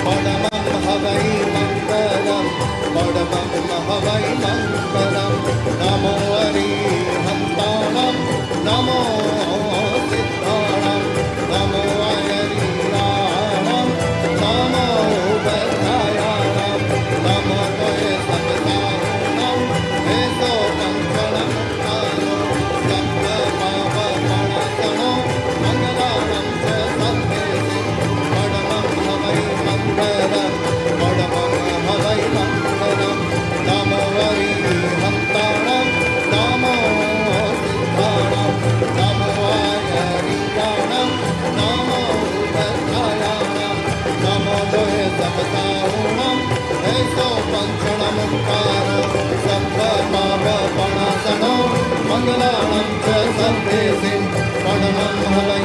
पडमं हवै मङ्गलं पडमं हवै मङ्गलं नमो अरिहन्ताणं नमो सिद्धाणं नमो अयरीराणं नमो बद्धायाणं नमो तये सत्तारणं हेसो पञ्चणं कालो सप्तपावपणतणो मङ्गलानं च सन्देशि पडमं हवै मङ्गलं पडमं हवै मङ्गलं नमो अरिहन्ताणं नमो सिद्धाणं नमो अयरीराणं नमो बद्धायाणं नमो तये सप्ताहुणं हेसो पञ्चणमुक्तारो सप्तपावपणतणो मङ्गलानं च सन्देशि पडमं हवै